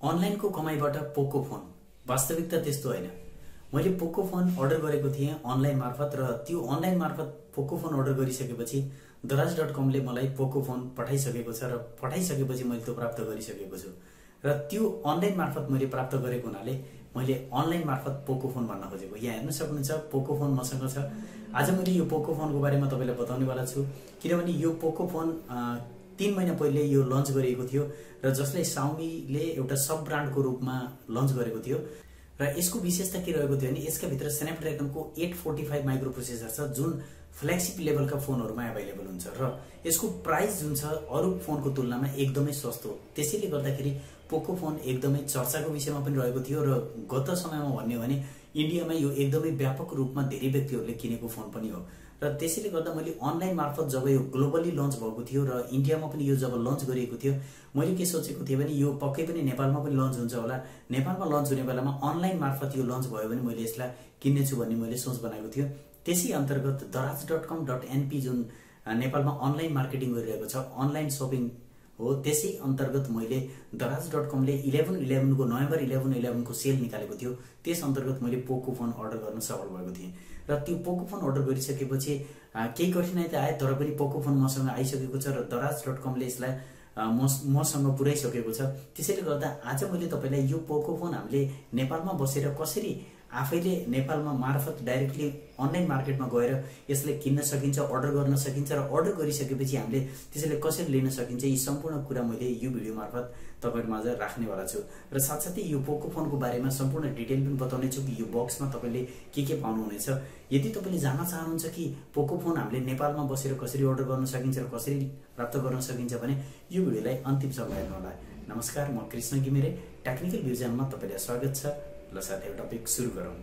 अनलाइनको कमाईबाट पोकोफोन वास्तविकता त्यस्तो हैन। मैले पोकोफोन अर्डर गरेको थिएँ अनलाइन मार्फत र त्यो अनलाइन मार्फत पोकोफोन अर्डर गरिसकेपछि दराज.com ले मलाई पोकोफोन पठाइसकेको छ र पठाइसकेपछि मैले त्यो प्राप्त गरिसकेको छु र त्यो अनलाइन मार्फत मैले प्राप्त गरेको हुनाले मैले अनलाइन मार्फत पोकोफोन भन्न खोजेको। यहाँ हेर्न सक्नुहुन्छ पोकोफोन मसँग छ। आज मैले यो पोकोफोनको बारेमा तपाईलाई बताउने वाला छु किनभने यो पोकोफोन 3 महिना पहिले यो लन्च गरिएको थियो र जसले Xiaomi-ले एउटा सब ब्रान्डको रूपमा लन्च गरेको थियो र यसको विशेषता के रहेको थियो भने यसका भित्र स्न्यापड्र्यागनको 845 माइक्रो प्रोसेसर छ जुन फ्ल्यागशिप लेभलका फोनहरुमा अवेलेबल हुन्छ र यसको प्राइस जुन छ अरु फोनको तुलनामा एकदमै सस्तो। त्यसैले गर्दाखेरि पोकोफोन एकदमै चर्चाको विषयमा पनि रहेको थियो र गत समयमा भन्ने हो भने इन्डियामा यो एकदमै व्यापक रूपमा धेरै व्यक्तिहरुले किनेको फोन पनि हो र त्यसैले गर्दा मैले अनलाइन मार्फत जब यो ग्लोबली लन्च भएको थियो र इन्डियामा पनि यो जब लन्च गरिएको थियो मैले के सोचेको थिएँ भने यो पक्कै पनि नेपालमा पनि लन्च हुन्छ होला। नेपालमा लन्च हुने बेलामा अनलाइन मार्फत यो लन्च भयो भने मैले यसलाई किन्नेछु भन्ने मैले सोच बनाएको थियो। त्यसै अन्तर्गत daraz.com.np जुन नेपालमा अनलाइन मार्केटिङ गरिरहेको छ अनलाइन शपिङ हो त्यसै अन्तर्गत मैले daraz.com ले 11/11 को नोभेम्बर 11/11 को सेल निकालेको थियो। त्यस अन्तर्गत मैले पोकोफोन अर्डर गर्न सफल भएको थिएँ र त्यो पोकोफोन अर्डर गरिसकेपछि केही कठिनाइ त आए तर पनि पोकोफोन मसँग आइसकेको छ र daraz.com ले यसलाई मसँग पुर्याइसकेको छ। त्यसैले गर्दा आज मैले तपाईलाई यो पोकोफोन हामीले नेपालमा बसेर कसरी आफैले नेपालमा मार्फत डाइरेक्टली अनलाइन मार्केटमा गएर यसले किन्न सकिन्छ अर्डर गर्न सकिन्छ र अर्डर गरिसकेपछि हामीले त्यसैले कसरी लिन सकिन्छ यी सम्पूर्ण कुरा मैले यो भिडियो मार्फत तपाईहरुमाझ राख्ने वाला छु र साथसाथै यो पोकोफोनको बारेमा सम्पूर्ण डिटेल पनि बताउने छु कि यो बक्समा तपाईले के पाउनु हुनेछ। यदि तपाईले जान्न चाहनुहुन्छ कि पोकोफोन हामीले नेपालमा बसेर कसरी अर्डर गर्न सकिन्छ र कसरी प्राप्त गर्न सकिन्छ भने यो भिडियोलाई अन्तिमसम्म हेर्नु होला। नमस्कार, म कृष्ण घिमिरे टेक्निकल भ्युजनमा तपाईलाई स्वागत छ। ल साथै एउटा टपिक सुरु गरौँ।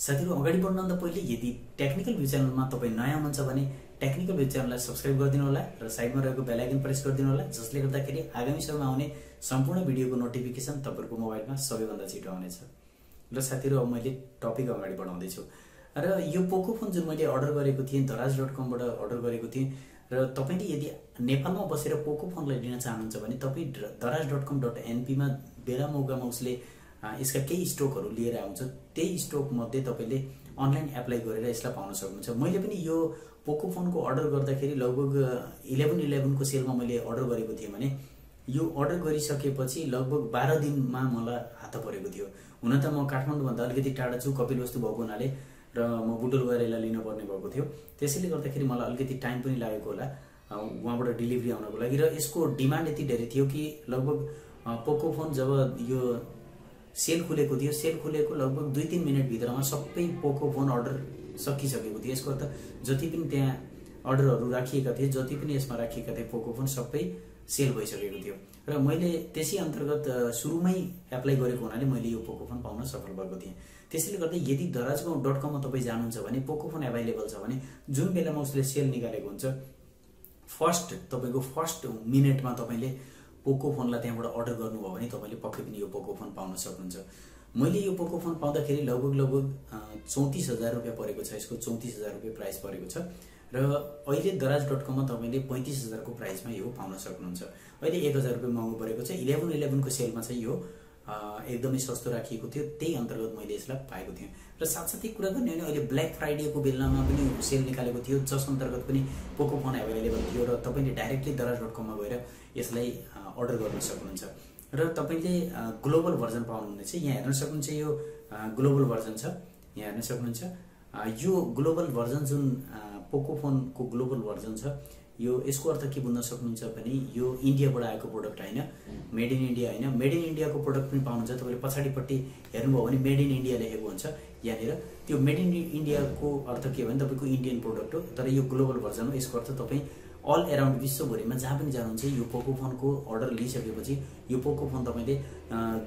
साथीहरु अगाडि बढ्नुभन्दा पहिले यदि टेक्निकल भ्यू च्यानलमा तपाई नयाँ हुनुहुन्छ भने टेक्निकल भ्यू च्यानललाई सब्स्क्राइब गरिदिनु होला र साइडमा रहेको बेल आइकन प्रेस गरिदिनु होला जसले गर्दाखेरि आगामी समयमा आउने सम्पूर्ण भिडियोको नोटिफिकेसन तपाईहरुको मोबाइलमा सबैभन्दा छिटो आउनेछ। ल साथीहरु अब मैले टपिक अगाडि बढाउँदै छु र यो पोकोफोन जुन मैले अर्डर गरेको थिएँ daraz.com बाट अर्डर गरेको थिएँ र तपाईले यदि नेपालमा बसेर पोकोफोनलाई लिन चाहनुहुन्छ भने तपाई daraz.com.np मा बेला मौकामा उसले यसका केही स्टकहरु लिएर आउँछ। त्यही स्टक मध्ये तपाईले अनलाइन एप्लाई गरेर यसलाई पाउन सक्नुहुन्छ। मैले पनि यो पोकोफोनको अर्डर गर्दाखेरि लगभग 11/11 को सेलमा मैले अर्डर गरेको थिएँ भने यो अर्डर गरिसकेपछि लगभग 12 दिनमा मलाई हात परेको थियो। हुन त म काठमाडौँ भन्दा अलिकति टाढा छु कपिलवस्तु भएको हुनाले र म बुटोल गएर यसलाई लिन पर्ने भएको थियो। त्यसैले गर्दाखेरि मलाई अलिकति टाइम पनि लागेको होला वहाँबाट डेलिभरी आउनको लागि र यसको डिमान्ड यति धेरै थियो कि लगभग पोकोफोन जब यो सेल खुलेको थियो सेल खुलेको लगभग 2-3 मिनेट भित्रमा सबै पोकोफोन अर्डर सकिसकेको थियो। यसको अर्थ जति पनि त्यहाँ अर्डरहरु राखिएका थिए जति पनि यसमा राखिएका थिए पोकोफोन सबै सेल भइसकेको थियो र मैले त्यसै अन्तर्गत सुरुमै एप्लाई गरेको हुनाले मैले यो पोकोफोन पाउन सफल भएको थिएँ। त्यसैले गर्दा यदि daraz.com मा तपाई जानुहुन्छ भने पोकोफोन अवेलेबल छ भने जुन बेलामा उसले सेल निकालेको हुन्छ तपाईको फर्स्ट मिनेटमा तपाईले पोकोफोनलाई त्यहाँबाट अर्डर गर्नुभयो भने तपाईले पक्कै पनि यो पोकोफोन पाउन सक्नुहुन्छ। मैले यो पोकोफोन पाउँदाखेरि लगभग 34,000 रुपैयाँ परेको छ। यसको 34,000 रुपैयाँ प्राइस परेको छ र अहिले daraz.com मा तपाईले 35,000 को प्राइसमा यो पाउन सक्नुहुन्छ। अहिले 1,000 रुपैयाँ महँगो परेको छ। 11/11 को सेलमा चाहिँ यो एकदमै सस्तो राखिएको थियो। त्यही अन्तर्गत मैले यसलाई पाएको थिएँ र साथसाथै कुरा गर्ने हो भने अहिले ब्ल्याक फ्राइडेको बेलामा पनि सेल निकालेको थियो जस अन्तर्गत पनि पोकोफोन अवेलेबल थियो र तपाईले डाइरेक्टली daraz.com मा गएर यसलाई अर्डर गर्न सक्नुहुन्छ र तपाईले ग्लोबल भर्जन पाउनुहुनेछ। यहाँ हेर्न सक्नुहुन्छ यो ग्लोबल भर्जन छ। यहाँ हेर्न सक्नुहुन्छ यो ग्लोबल भर्जन जुन पोकोफोनको ग्लोबल भर्जन छ यो यसको अर्थ के बुझ्न सक्नुहुन्छ भने यो इन्डियाबाट आएको प्रोडक्ट हैन, मेड इन इन्डिया हैन। मेड इन इन्डियाको प्रोडक्ट पनि पाउनुहुन्छ। तपाईले पछाडीपट्टि हेर्नुभयो भने मेड इन इन्डिया लेखेको हुन्छ यहाँनिर। त्यो मेड इन इन्डियाको अर्थ के भने तपाईको इन्डियन प्रोडक्ट हो तर यो ग्लोबल भर्जन हो। यसको अर्थ तपाई अल अराउन्ड विश्वभरिमा जहाँ पनि जानुहुन्छ यो पोकोफोनको अर्डर लिइसकेपछि यो पोकोफोन तपाईले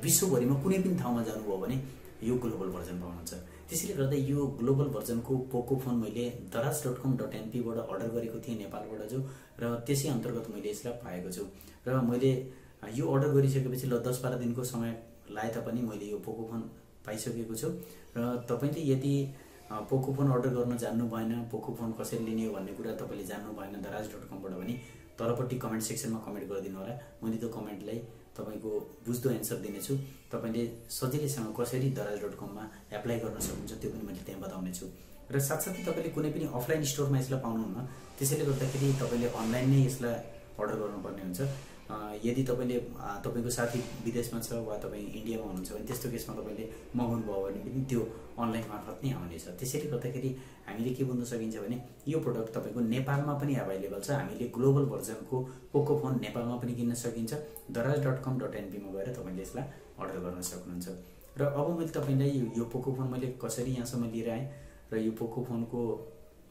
विश्वभरिमा कुनै पनि ठाउँमा जानुभयो भने यो ग्लोबल भर्जन पाउनुहुन्छ। त्यसैले गर्दा यो ग्लोबल भर्जनको पोकोफोन मैले daraz.com.np बाट अर्डर गरेको थिएँ नेपालबाट जो र त्यसै अन्तर्गत मैले यसलाई पाएको छु र मैले यो अर्डर गरिसकेपछि ल 10-12 दिनको समय लाए तापनि मैले यो पोकोफोन पाइसकेको छु र तपाईले यदि पोकोफोन अर्डर गर्न जान्नु भएन, पोकोफोन कसरी लिने हो भन्ने कुरा तपाईँले जान्नु भएन दराज.com बाट भने तलपट्टि कमेन्ट सेक्सनमा कमेन्ट गरिदिनु होला। मैले त्यो कमेन्टलाई तपाईँको बुझ्दो एन्सर दिनेछु। तपाईँले सजिलैसँग कसरी दराज.com मा एप्लाई गर्न सक्नुहुन्छ त्यो पनि मैले त्यहाँ बताउनेछु। र साथसाथै तपाईँले कुनै पनि अफलाइन स्टोरमा यसलाई पाउनुहुन्न, त्यसैले गर्दाखेरि तपाईँले अनलाइन नै यसलाई अर्डर गर्नुपर्ने हुन्छ। यदि तपाईँले तपाईँको साथी विदेशमा छ वा तपाईँ इन्डियामा हुनुहुन्छ भने त्यस्तो केसमा तपाईँले मगाउनु भयो भने पनि त्यो अनलाइन मार्फत नै आउनेछ। त्यसैले गर्दाखेरि हामीले के बुझ्न सकिन्छ भने यो प्रोडक्ट तपाईँको नेपालमा पनि अभाइलेबल छ। हामीले ग्लोबल भर्जनको पोकोफोन नेपालमा पनि किन्न सकिन्छ। दराज.com.np मा गएर तपाईँले यसलाई अर्डर गर्न सक्नुहुन्छ। र अब मैले तपाईँलाई यो पोकोफोन मैले कसरी यहाँसम्म लिएर आएँ र यो पोकोफोनको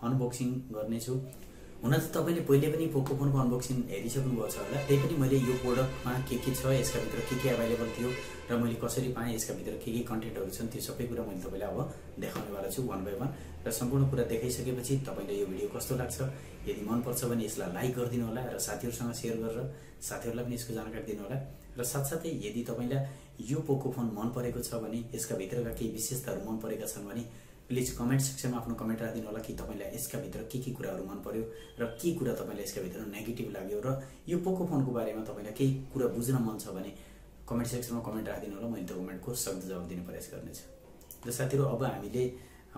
अनबक्सिङ गर्नेछु। हुन त तपाईँले पहिले पनि पोकोफोनको अनबक्सिङ हेरिसक्नु भएको छ होला। त्यही पनि मैले यो प्रोडक्टमा के छ, यसका भित्र के अभाइलेबल थियो र मैले कसरी पाएँ, यसका भित्र के कन्टेन्टहरू छन्, त्यो सबै कुरा मैले तपाईँलाई अब देखाउनेवाला छु वान बाई वान। र सम्पूर्ण कुरा देखाइसकेपछि तपाईँलाई यो भिडियो कस्तो लाग्छ, यदि मनपर्छ भने यसलाई लाइक गरिदिनु होला र साथीहरूसँग सेयर गरेर साथीहरूलाई पनि यसको जानकारी दिनु होला। र साथसाथै यदि तपाईँलाई यो पोकोफोन मन परेको छ भने, यसका भित्रका केही विशेषताहरू मन परेका छन् भने प्लिज कमेन्ट सेक्सनमा आफ्नो कमेन्ट राखिदिनु होला कि तपाईँलाई यसका भित्र के कुराहरू मन पर्यो र के कुरा तपाईँलाई यसका भित्र नेगेटिभ लाग्यो र यो पोकोफोनको बारेमा तपाईँलाई केही कुरा बुझ्न मन छ भने कमेन्ट सेक्सनमा कमेन्ट राखिदिनु होला। मैले त्यो कमेन्टको सख्त जवाब दिने प्रयास गर्नेछु। र साथीहरू अब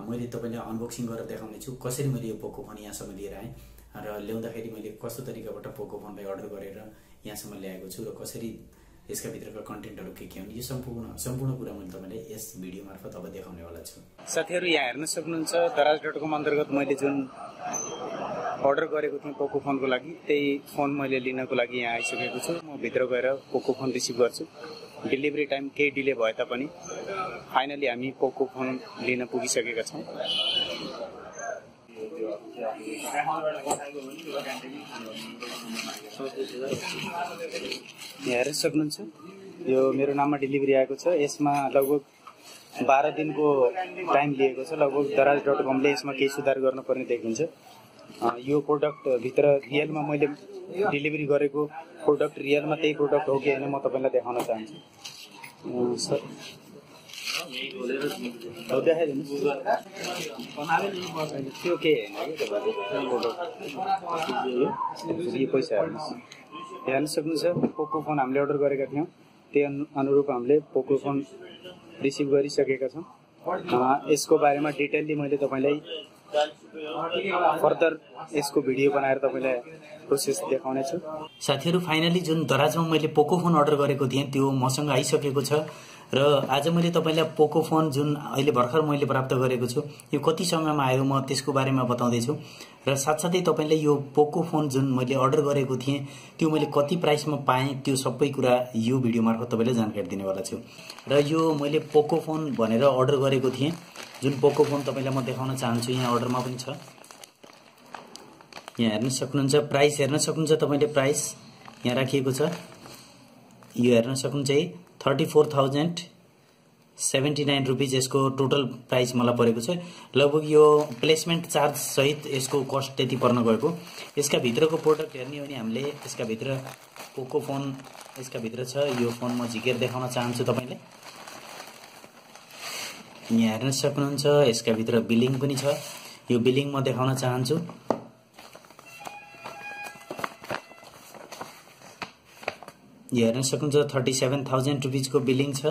मैले तपाईँलाई अनबक्सिङ गरेर देखाउने छु कसरी मैले यो पोकोफोन यहाँसम्म लिएर आएँ र ल्याउँदाखेरि मैले कस्तो तरिकाबाट पोकोफोनलाई अर्डर गरेर यहाँसम्म ल्याएको छु र कसरी यसका भित्रका कन्टेन्टहरू के हुन्, यो सम्पूर्ण कुरा मैले तपाईँलाई यस भिडियो मार्फत अब देखाउनेवाला छु। साथीहरू यहाँ हेर्न सक्नुहुन्छ दराज.com अन्तर्गत मैले जुन अर्डर गरेको थिएँ पोकोफोनको लागि त्यही फोन मैले लिनको लागि यहाँ आइसकेको छु। म भित्र गएर पोकोफोन रिसिभ गर्छु। डेलिभरी टाइम केही डिले भए तापनि फाइनली हामी पोकोफोन लिन पुगिसकेका छौँ। हेर्न सक्नुहुन्छ यो मेरो नाममा डेलिभरी आएको छ। यसमा लगभग 12 दिनको टाइम लिएको छ। लगभग दराज.comले यसमा केही सुधार गर्नुपर्ने देखिन्छ। यो प्रोडक्ट भित्र रियलमा मैले डेलिभरी गरेको प्रोडक्ट रियलमा त्यही प्रोडक्ट हो कि होइन म तपाईँलाई देखाउन चाहन्छु। त्यो केही होइन कि पैसा हेर्न सक्नुहुन्छ। पोकोफोन हामीले अर्डर गरेका थियौँ, त्यही अनुरूप हामीले पोकोफोन रिसिभ गरिसकेका छौँ। यसको बारेमा डिटेलली मैले तपाईँलाई फर्दर यसको भिडियो बनाएर तपाईँलाई प्रोसेस देखाउने छु। साथीहरू फाइनली जुन दराजमा मैले पोकोफोन अर्डर गरेको थिएँ त्यो मसँग आइसकेको छ र आज मैले तपाईँलाई पोकोफोन जुन अहिले भर्खर मैले प्राप्त गरेको छु यो कतिसँगमा आयो म त्यसको बारेमा बताउँदैछु। र साथसाथै तपाईँलाई यो पोकोफोन जुन मैले अर्डर गरेको थिएँ त्यो मैले कति प्राइसमा पाएँ त्यो सबै कुरा यो भिडियो मार्फत तपाईँलाई जानकारी दिनेवाला छु। र यो मैले पोकोफोन भनेर अर्डर गरेको थिएँ। जुन पोकोफोन तपाईँलाई म देखाउन चाहन्छु, यहाँ अर्डरमा पनि छ। यहाँ हेर्न सक्नुहुन्छ, प्राइस हेर्न सक्नुहुन्छ तपाईँले, प्राइस यहाँ राखिएको छ। यो हेर्न सक्नुहुन्छ है 34,079 रुपिज यसको टोटल प्राइस मलाई परेको छ। लगभग यो प्लेसमेन्ट चार्ज सहित यसको कस्ट त्यति पर्न गएको। यसका भित्रको प्रोडक्ट हेर्ने हो भने हामीले यसका भित्र पोकोफोन यसका भित्र छ। यो फोन म झिकेर देखाउन चाहन्छु तपाईँलाई। यहाँ हेर्न सक्नुहुन्छ यसका भित्र बिलिङ पनि छ। यो बिलिङ म देखाउन चाहन्छु। यो हेर्न सक्नुहुन्छ 37,000 रुपिजको बिलिङ छ।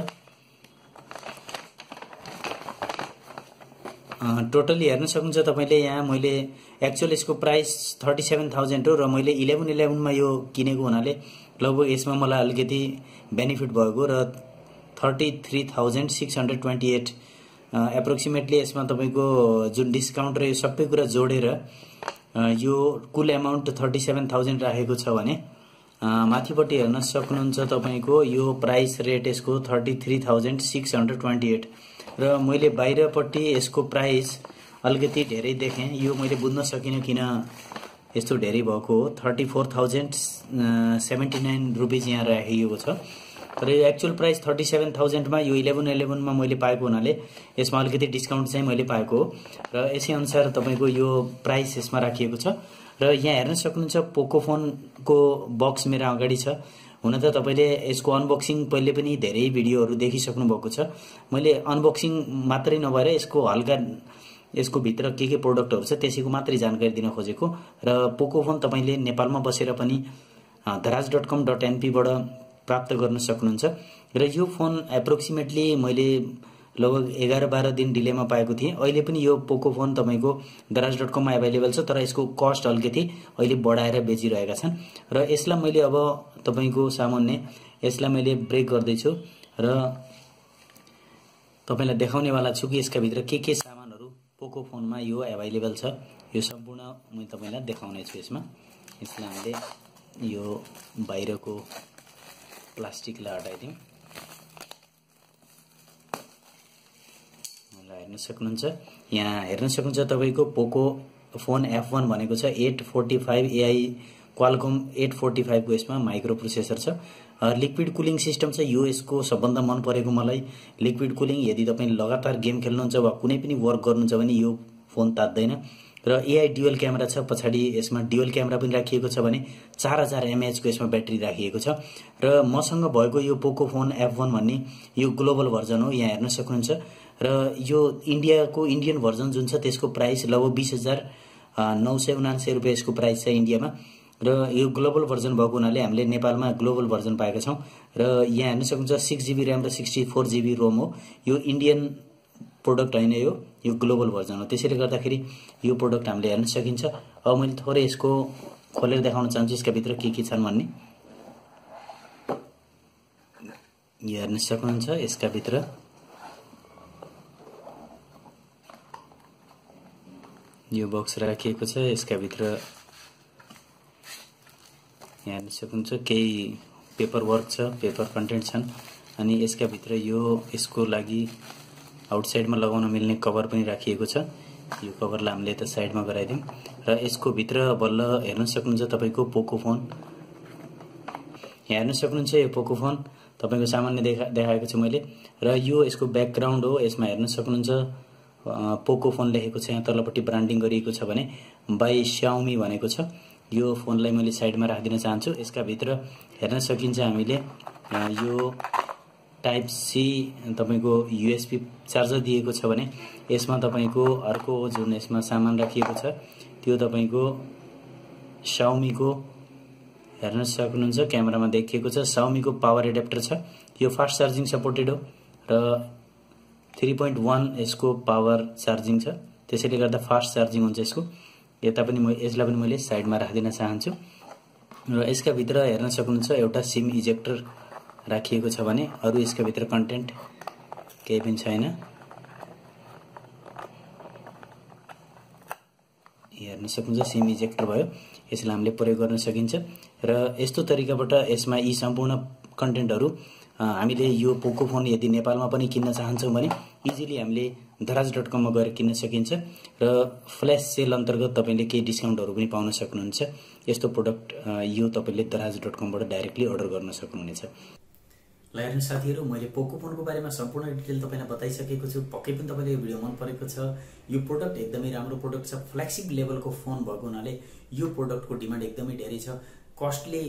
टोटली हेर्न सक्नुहुन्छ तपाईँले। यहाँ मैले एक्चुअल यसको प्राइस 37,000 हो र मैले 1111 मा यो किनेको हुनाले लगभग यसमा मलाई अलिकति बेनिफिट भएको र 33,628 एप्रोक्सिमेटली यसमा तपाईँको जुन डिस्काउन्ट र यो सबै कुरा जोडेर यो कुल एमाउन्ट 37,000 राखेको छ भने माथिपट्टि हेर्न सक्नुहुन्छ तपाईँको यो प्राइस रेट यसको 33,628 र मैले बाहिरपट्टि यसको प्राइस अलिकति धेरै देखेँ। यो मैले बुझ्न सकिनँ किन यस्तो धेरै भएको हो। 34,079 रुपिज यहाँ राखिएको छ र यो एक्चुअल प्राइस 37,000 मा यो 1111 मा मैले पाएको हुनाले यसमा अलिकति डिस्काउन्ट चाहिँ मैले पाएको हो र यसै अनुसार तपाईँको यो प्राइस यसमा राखिएको छ। र यहाँ हेर्न सक्नुहुन्छ पोकोफोनको बक्स मेरो अगाडि छ। हुन त तपाईँले यसको अनबक्सिङ पहिले पनि धेरै भिडियोहरू देखिसक्नु भएको छ। मैले अनबक्सिङ मात्रै नभएर यसको हल्का यसको भित्र के प्रोडक्टहरु छ त्यसैको मात्रै जानकारी दिन खोजेको। र पोकोफोन तपाईले नेपालमा बसेर पनि daraz.com.np बाट प्राप्त गर्न सक्नुहुन्छ। र यो फोन एप्रोक्सिमेटली मैले लगभग 11-12 दिन डिलेमा पाएको थिएँ। अहिले पनि यो पोकोफोन तपाईको daraz.com मा अवेलेबल छ, तर यसको कस्ट अलिकति अहिले बढाएर बेचिरहेका छन्। र यसलाई मैले अब तपाईको सामान्य यसलाई मैले ब्रेक गर्दै छु र तपाईलाई देखाउने वाला छु कि यसका भित्र के सामानहरु पोकोफोनमा यो अवेलेबल छ। यो सम्पूर्ण म तपाईलाई देखाउने छु। यसलाई हामीले यो बाहिरको प्लास्टिकलाई हटाइदिउँ। हेर्न सक्नुहुन्छ, यहाँ हेर्न सक्नुहुन्छ तपाईको पोकोफोन F1 भनेको छ 845 AI क्वालकम 845 को यसमा माइक्रो प्रोसेसर छ। लिक्विड कुलिङ सिस्टम छ। यो यसको सबभन्दा मन परेको मलाई लिक्विड कुलिङ। यदि तपाई लगातार गेम खेल्नुहुन्छ वा कुनै पनि वर्क गर्नुहुन्छ भने यो फोन तात्दैन। र AI ड्युअल क्यामेरा छ। पछाडी यसमा ड्युअल क्यामेरा पनि राखिएको छ भने 4000 mAh को यसमा ब्याट्री राखिएको छ। र मसँग भएको यो पोकोफोन F1 भन्ने यो ग्लोबल भर्जन हो। यहाँ हेर्न सक्नुहुन्छ। र यो इन्डियन भर्जन जुन छ त्यसको प्राइस लगभग 20,979 रुपैयाँ यसको प्राइस छ इन्डियामा। र यो ग्लोबल भर्जन भएको हुनाले हामीले नेपालमा ग्लोबल भर्जन पाएका छौं। र यहाँ हेर्न सक्नुहुन्छ 6GB र्याम र 64GB रोम हो। यो इन्डियन प्रोडक्ट हैन, यो ग्लोबल भर्जन हो। त्यसैले गर्दाखेरि यो प्रोडक्ट हामीले हेर्न सकिन्छ। अब मैले थोरै यसको खोलेर देखाउन चाहन्छु यसका भित्र के छन् भन्ने। यो हेर्न सक्नुहुन्छ यसका भित्र यो बक्स राखिएको छ। यसका भित्र यहाँ हेर्न सक्नुहुन्छ केही पेपर वर्क छ, पेपर कन्टेन्ट छन्। अनि यसका भित्र यसको लागि आउटसाइडमा लगाउन मिल्ने कभर पनि राखिएको छ। यो कभरलाई हामीले यता साइडमा गराइदिउँ। र यसको भित्र बल्ल हेर्न सक्नुहुन्छ तपाईको पोकोफोन। यहाँ हेर्न सक्नुहुन्छ यो पोकोफोन तपाईको सामान्य देखाएको छु मैले। र यो यसको ब्याकग्राउन्ड हो। यसमा हेर्न सक्नुहुन्छ पोकोफोन लेखेको छ। यहाँ तल्लोपट्टि ब्रान्डिङ गरिएको छ भने बाइ Xiaomi भनेको छ। यो फोनलाई मैले साइडमा राख्दिन चाहन्छु। यसका भित्र हेर्न सकिन्छ हामीले यो टाइप सी तपाईको USB चार्जर दिएको छ भने यसमा तपाईको अर्को जुन यसमा सामान राखिएको छ त्यो तपाईको Xiaomi को हेर्न सक्नुहुन्छ क्यामेरामा देखिएको छ। Xiaomi को पावर एडाप्टर छ। यो फास्ट चार्जिङ सपोर्टेड हो र 3.1 यसको पावर चार्जिङ छ। त्यसैले गर्दा फास्ट चार्जिङ हुन्छ यसको। यसलाई पनि मैले साइडमा राख्दिन चाहन्छु। र यसका भित्र हेर्न सक्नुहुन्छ एउटा सिम इजेक्टर राखिएको छ भने अरु यसका भित्र कन्टेन्ट केही पनि छैन। हेर्न सक्नुहुन्छ सिम इजेक्टर भयो। यसलाई हामीले प्रयोग गर्न सकिन्छ। र यस्तो तरिकाबाट यसमा यी सम्पूर्ण कन्टेन्टहरु हामीले यो पोकोफोन यदि नेपालमा पनि किन्न चाहन्छौं भने इजिली हामीले daraz.com मा गएर किन्न सकिन्छ। र फ्ल्याश सेल अन्तर्गत तपाईले केही डिस्काउन्टहरु पनि पाउन सक्नुहुन्छ। यस्तो प्रोडक्ट यो तपाईले daraz.com बाट डाइरेक्टली अर्डर गर्न सक्नुहुनेछ। ल हेर्नु साथीहरु, मैले पोकोफोनको बारेमा सम्पूर्ण डिटेल तपाईलाई बताइसकेको छु। पक्कै पनि तपाईलाई यो भिडियो मन परेको छ। यो प्रोडक्ट एकदमै राम्रो प्रोडक्ट छ। फ्लेक्सिब लेभलको फोन भएको हुनाले यो प्रोडक्टको डिमान्ड एकदमै धेरै छ। कस्टली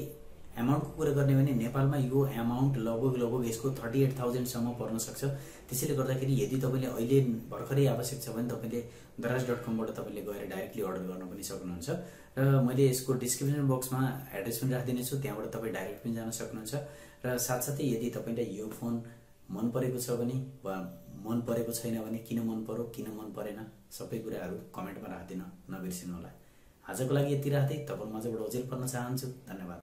अमाउन्टको कुरा गर्ने भने नेपालमा यो अमाउन्ट लगभग यसको 38,000 सम्म पर्न सक्छ। त्यसैले गर्दाखेरि यदि तपाईले अहिले भर्खरै आवश्यक छ भने तपाईले daraz.com बाट तपाईले गएर डाइरेक्टली अर्डर गर्न पनि सक्नुहुन्छ। र मैले यसको डिस्क्रिप्सन बक्समा एड्रेस पनि राखिदिने छु, त्यहाँबाट तपाई डाइरेक्ट पनि जान सक्नुहुन्छ। र साथसाथै यदि तपाईलाई यो फोन मन परेको छ भने वा मन परेको छैन भने किन मन पर्यो किन मन परेन सबै कुराहरु कमेन्टमा राख्दिन नबिर्सिनु होला। आजको लागि यति राख्दै तपाईहरुमाझबाट ओजेल पर्न चाहन्छु। धन्यवाद।